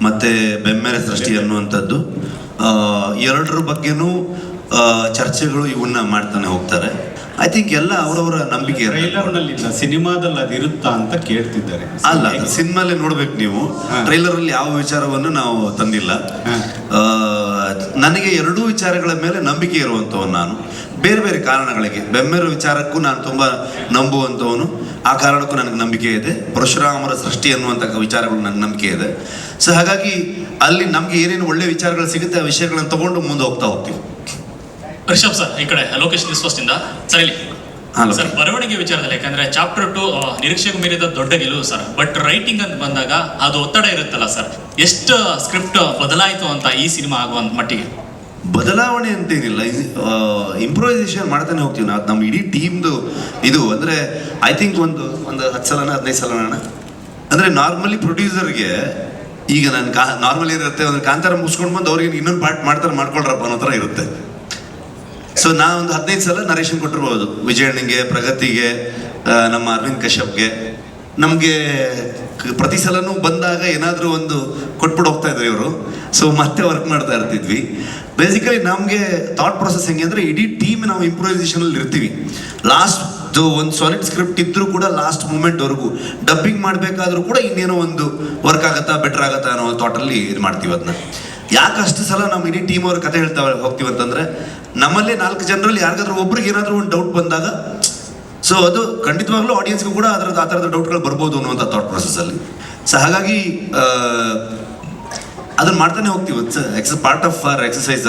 Speaker 9: ಮತ್ತು ಬೆಮ್ಮೆರೆ ಸೃಷ್ಟಿ ಅನ್ನುವಂಥದ್ದು ಎರಡರ ಬಗ್ಗೆನೂ ಚರ್ಚೆಗಳು ಇವನ್ನ ಮಾಡ್ತಾನೆ ಹೋಗ್ತಾರೆ. ಐ ಥಿಂಕ್ ಎಲ್ಲ ಅವರವರ ನಂಬಿಕೆ.
Speaker 14: ಸಿನಿಮಾದಲ್ಲಿ ಅದು ಇರುತ್ತಾ ಅಂತ ಕೇಳ್ತಿದ್ದಾರೆ.
Speaker 9: ಅಲ್ಲ, ಸಿನಿಮಾಲೇ ನೋಡ್ಬೇಕು ನೀವು. ಟ್ರೈಲರ್ ಅಲ್ಲಿ ಯಾವ ವಿಚಾರವನ್ನು ನಾವು ತಂದಿಲ್ಲ. ನನಗೆ ಎರಡೂ ವಿಚಾರಗಳ ಮೇಲೆ ನಂಬಿಕೆ ಇರುವಂಥವನು ನಾನು. ಬೇರೆ ಬೇರೆ ಕಾರಣಗಳಿಗೆ ಬೆಮ್ಮೆರ ವಿಚಾರಕ್ಕೂ ನಾನು ತುಂಬ ನಂಬುವಂಥವನು, ಆ ಕಾರಣಕ್ಕೂ ನನಗೆ ನಂಬಿಕೆ ಇದೆ. ಪರಶುರಾಮರ ಸೃಷ್ಟಿ ಅನ್ನುವಂಥ ವಿಚಾರಗಳು ನನಗೆ ನಂಬಿಕೆ ಇದೆ. ಸೊ ಹಾಗಾಗಿ ಅಲ್ಲಿ ನಮ್ಗೆ ಏನೇನು ಒಳ್ಳೆ ವಿಚಾರಗಳು ಸಿಗುತ್ತೆ ಆ ವಿಷಯಗಳನ್ನು ತಗೊಂಡು ಮುಂದೆ ಹೋಗ್ತೀವಿ.
Speaker 15: ರಿಷಬ್ ಸರ್, ಈ ಕಡೆ ಲೋಕೇಶ್ ನಿಸ್ವಸ್ತಿಂದ ಸರ್. ಇಲ್ಲಿ ಸರ್, ಬರವಣಿಗೆ ವಿಚಾರದಲ್ಲಿ, ಯಾಕಂದ್ರೆ ಚಾಪ್ಟರ್ 2 ನಿರೀಕ್ಷೆಗೂ ಮೀರಿದ ದೊಡ್ಡ ಗೆಲುವು ಸರ್. ಬಟ್ ರೈಟಿಂಗ್ ಅಂತ ಬಂದಾಗ ಅದು ಒತ್ತಡ ಇರುತ್ತಲ್ಲ ಸರ್, ಎಷ್ಟು ಸ್ಕ್ರಿಪ್ಟ್ ಬದಲಾಯಿತು ಅಂತ ಈ ಸಿನಿಮಾ ಆಗುವಂತ ಮಟ್ಟಿಗೆ?
Speaker 9: ಬದಲಾವಣೆ ಅಂತೇನಿಲ್ಲ, ಇಂಪ್ರೂವೈಸೇಷನ್ ಮಾಡ್ತಾನೆ ಹೋಗ್ತೀವಿ ನಾವು. ನಮ್ಮ ಇಡೀ ಟೀಮ್ದು ಇದು ಅಂದರೆ ಐ ಥಿಂಕ್ ಒಂದು 10 ಸಲನ 15 ಸಲನ ಅಂದರೆ ನಾರ್ಮಲಿ ಪ್ರೊಡ್ಯೂಸರ್ಗೆ ಈಗ ನಾನು ನಾರ್ಮಲಿ ಇರುತ್ತೆ, ಒಂದು ಕಾಂತಾರ ಮುಗಿಸ್ಕೊಂಡು ಬಂದು ಅವ್ರಿಗೆ ಇನ್ನೊಂದು ಪಾರ್ಟ್ ಮಾಡ್ಕೊಳ್ರಪ್ಪ ಅನ್ನೋ ಥರ ಇರುತ್ತೆ. ಸೊ ನಾ ಒಂದು 15 ಸಲ ನರೇಶನ್ ಕೊಟ್ಟಿರ್ಬೋದು. ವಿಜಯಣ್ಣಂಗೆ, ಪ್ರಗತಿಗೆ, ನಮ್ಮ ಅರವಿಂದ್ ಕಶ್ಯಪ್ಗೆ. ನಮಗೆ ಪ್ರತಿ ಸಲನೂ ಬಂದಾಗ ಏನಾದರೂ ಒಂದು ಕೊಟ್ಬಿಟ್ಟು ಹೋಗ್ತಾ ಇದ್ರು ಇವರು. ಸೊ ಮತ್ತೆ ವರ್ಕ್ ಮಾಡ್ತಾ ಇರ್ತಿದ್ವಿ. ಬೇಸಿಕಲಿ ನಮಗೆ ಥಾಟ್ ಪ್ರೊಸೆಸ್ ಹೆಂಗೆ ಅಂದರೆ ಇಡೀ ಟೀಮ್ ನಾವು ಇಂಪ್ರೂವೈಸೇಷನಲ್ಲಿ ಇರ್ತೀವಿ. ಲಾಸ್ಟ್ ಒಂದು ಸಾಲಿಡ್ ಸ್ಕ್ರಿಪ್ಟ್ ಇದ್ದರೂ ಕೂಡ ಲಾಸ್ಟ್ ಮೂಮೆಂಟ್ವರೆಗೂ ಡಬ್ಬಿಂಗ್ ಮಾಡಬೇಕಾದ್ರೂ ಕೂಡ ಇನ್ನೇನೋ ಒಂದು ವರ್ಕ್ ಆಗುತ್ತಾ, ಬೆಟರ್ ಆಗುತ್ತಾ ಅನ್ನೋ ಥಾಟಲ್ಲಿ ಇದು ಮಾಡ್ತೀವಿ. ಅದನ್ನ ಯಾಕೆ ಅಷ್ಟು ಸಲ ನಮ್ಮ ಇಡೀ ಟೀಮ್ ಅವ್ರ ಕತೆ ಹೇಳ್ತಾ ಹೋಗ್ತೀವಿ ಅಂತಂದರೆ, ನಮ್ಮಲ್ಲೇ 4 ಜನರಲ್ಲಿ ಯಾರಿಗಾದ್ರೂ ಒಬ್ರಿಗೆ ಏನಾದರೂ ಒಂದು ಡೌಟ್ ಬಂದಾಗ ಸೊ ಅದು ಖಂಡಿತವಾಗ್ಲೂ ಆಡಿಯನ್ಸ್ಗೂ ಕೂಡ ಆ ಥರದ ಡೌಟ್ಗಳು ಬರ್ಬೋದು ಅನ್ನುವಂಥ ಥಾಟ್ ಪ್ರೊಸೆಸ್ಸಲ್ಲಿ. ಸೊ ಹಾಗಾಗಿ ಅದನ್ನು ಮಾಡ್ತಾನೆ ಹೋಗ್ತೀವಿ. It's part of our exercise.